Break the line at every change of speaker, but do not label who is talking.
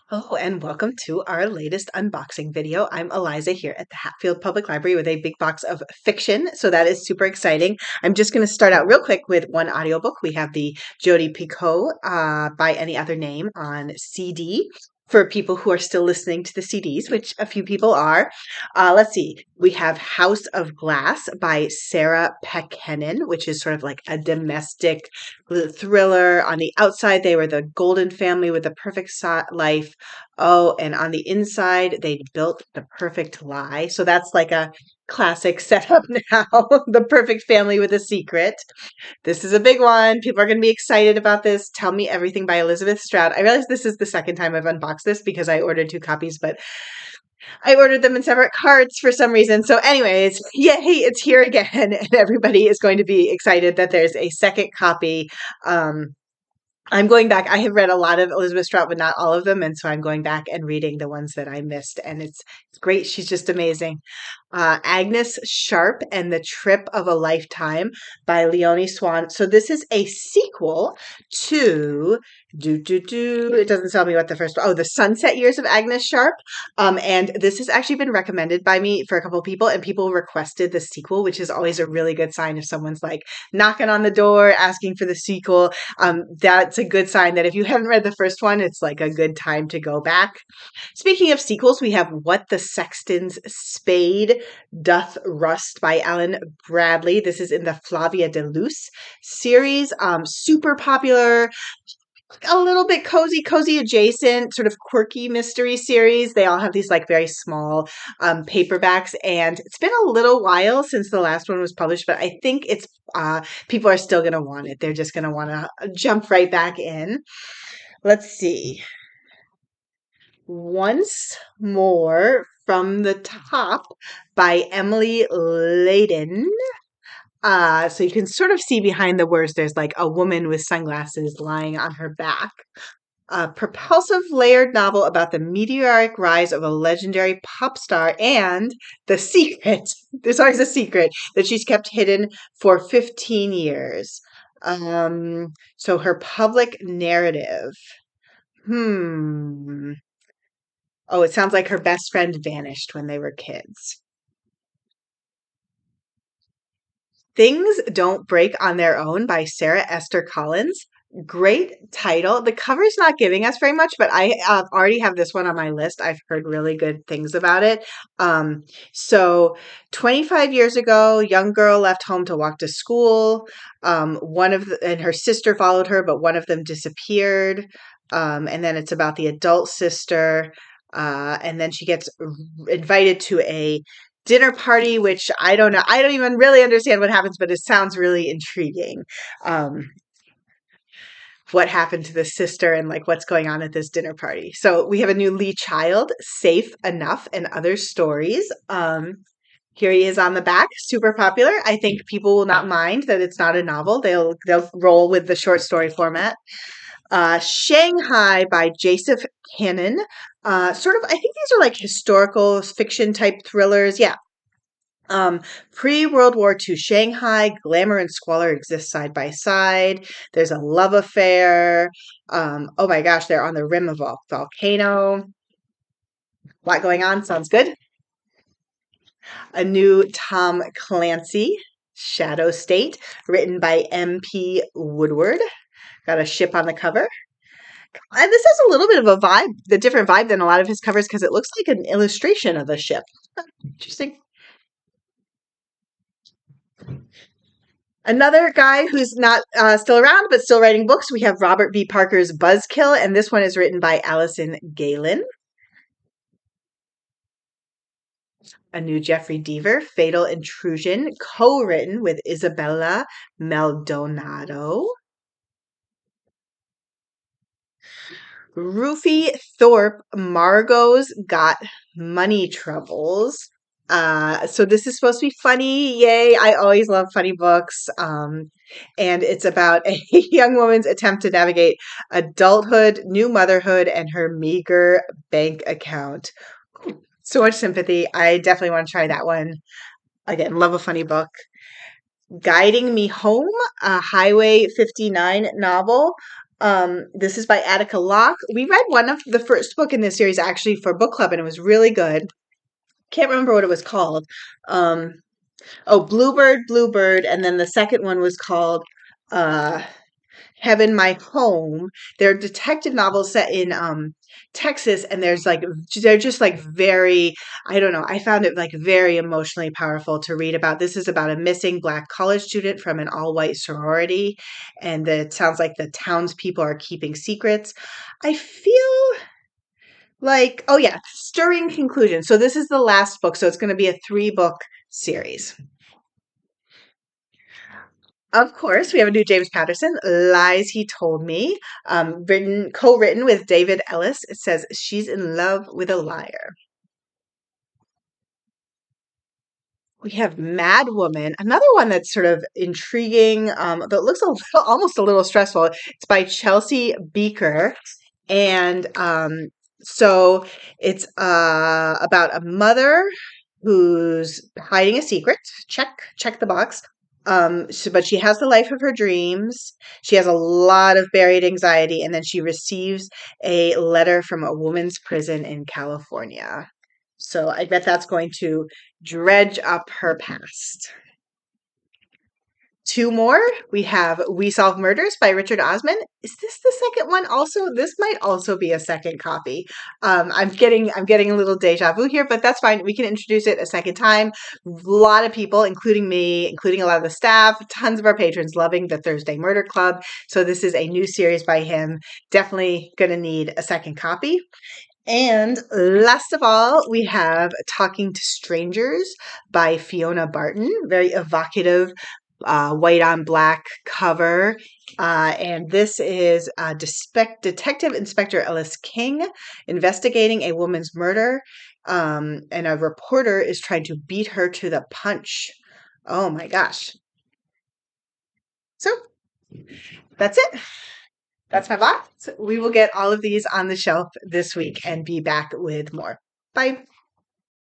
Hello and welcome to our latest unboxing video. I'm Eliza here at the Hatfield Public Library with a big box of fiction, so that is super exciting. I'm just going to start out real quick with one audiobook. We have the Jodi Picoult by Any Other Name on CD for people who are still listening to the CDs, which a few people are. Let's see. We have House of Glass by Sarah Pekkanen, which is sort of like a domestic thriller. On the outside, they were the golden family with the perfect life. Oh, and on the inside, they built the perfect lie. So that's like a classic setup now. The perfect family with a secret. This is a big one. People are going to be excited about this. Tell Me Everything by Elizabeth Strout. I realize this is the second time I've unboxed this because I ordered two copies, but I ordered them in separate carts for some reason. So, anyways, yay, it's here again. And everybody is going to be excited that there's a second copy. I'm going back. I have read a lot of Elizabeth Strout, but not all of them. And so I'm going back and reading the ones that I missed. And it's great. She's just amazing. Agnes Sharp and the Trip of a Lifetime by Leonie Swann. So this is a sequel to it doesn't tell me what the first. Oh, The Sunset Years of Agnes Sharp. And this has actually been recommended by me for a couple of people, and people requested the sequel, which is always a really good sign if someone's like knocking on the door asking for the sequel. That's a good sign that if you haven't read the first one, it's like a good time to go back. Speaking of sequels, we have What the Sexton's Spade Doth Rust by Alan Bradley. This is in the Flavia de Luce series. Super popular, a little bit cozy adjacent, sort of quirky mystery series. They all have these like very small paperbacks, and it's been a little while since the last one was published, but I think it's people are still going to want it. They're just going to want to jump right back in. Let's see. Once More from the Top by Emily Layden. So you can sort of see behind the words, there's like a woman with sunglasses lying on her back. A propulsive layered novel about the meteoric rise of a legendary pop star and the secret. There's always a secret that she's kept hidden for 15 years. So her public narrative. Oh, it sounds like her best friend vanished when they were kids. Things Don't Break on Their Own by Sarah Esther Collins. Great title. The cover's not giving us very much, but I already have this one on my list. I've heard really good things about it. So 25 years ago, young girl left home to walk to school. And her sister followed her, but one of them disappeared. And then it's about the adult sister. And then she gets invited to a dinner party, which I don't know. I don't even really understand what happens, but it sounds really intriguing. What happened to the sister and like what's going on at this dinner party. So we have a new Lee Child, Safe Enough and Other Stories. Here he is on the back, super popular. I think people will not mind that it's not a novel. They'll roll with the short story format. Shanghai by Joseph Kanon. Sort of, I think these are like historical fiction type thrillers. Yeah. Pre-World War II Shanghai, glamour and squalor exist side by side. There's a love affair. Oh my gosh, they're on the rim of a volcano. A lot going on. Sounds good. A new Tom Clancy, Shadow State, written by M.P. Woodward. Got a ship on the cover. And this has a little bit of a vibe, the different vibe than a lot of his covers because it looks like an illustration of a ship. Interesting. Another guy who's not still around but still writing books, we have Robert B. Parker's Buzzkill, and this one is written by Alison Gaylin. A new Jeffrey Deaver, Fatal Intrusion, co-written with Isabella Maldonado. Rufi Thorpe, Margo's Got Money Troubles. So this is supposed to be funny. Yay. I always love funny books. And it's about a young woman's attempt to navigate adulthood, new motherhood, and her meager bank account. So much sympathy. I definitely want to try that one. Again, love a funny book. Guiding Me Home, a Highway 59 novel. This is by Attica Locke. We read one of the first book in this series actually for book club, and it was really good. Can't remember what it was called. Um, oh, Bluebird, and then the second one was called uh, Heaven My Home. They're detective novels set in Texas, and they're just like very, I don't know, I found it like very emotionally powerful to read about. This is about a missing Black college student from an all-white sorority, and it sounds like the townspeople are keeping secrets. I feel like, oh yeah, stirring conclusion. So this is the last book, so it's going to be a 3-book series. Of course, we have a new James Patterson, Lies He Told Me, co-written with David Ellis. It says she's in love with a liar. We have Madwoman, another one that's sort of intriguing, that looks a little, almost a little stressful. It's by Chelsea Bieker, and so it's about a mother who's hiding a secret. Check the box. But she has the life of her dreams. She has a lot of buried anxiety, and then she receives a letter from a woman's prison in California. So I bet that's going to dredge up her past. 2 more. We have We Solve Murders by Richard Osman. Is this the second one also? This might also be a second copy. I'm getting a little deja vu here, but that's fine. We can introduce it a second time. A lot of people, including me, including a lot of the staff, tons of our patrons loving the Thursday Murder Club. So this is a new series by him. Definitely going to need a second copy. And last of all, we have Talking to Strangers by Fiona Barton. Very evocative white on black cover. And this is Detective Inspector Ellis King investigating a woman's murder. And a reporter is trying to beat her to the punch. Oh my gosh. So that's it. That's my box. We will get all of these on the shelf this week and be back with more. Bye.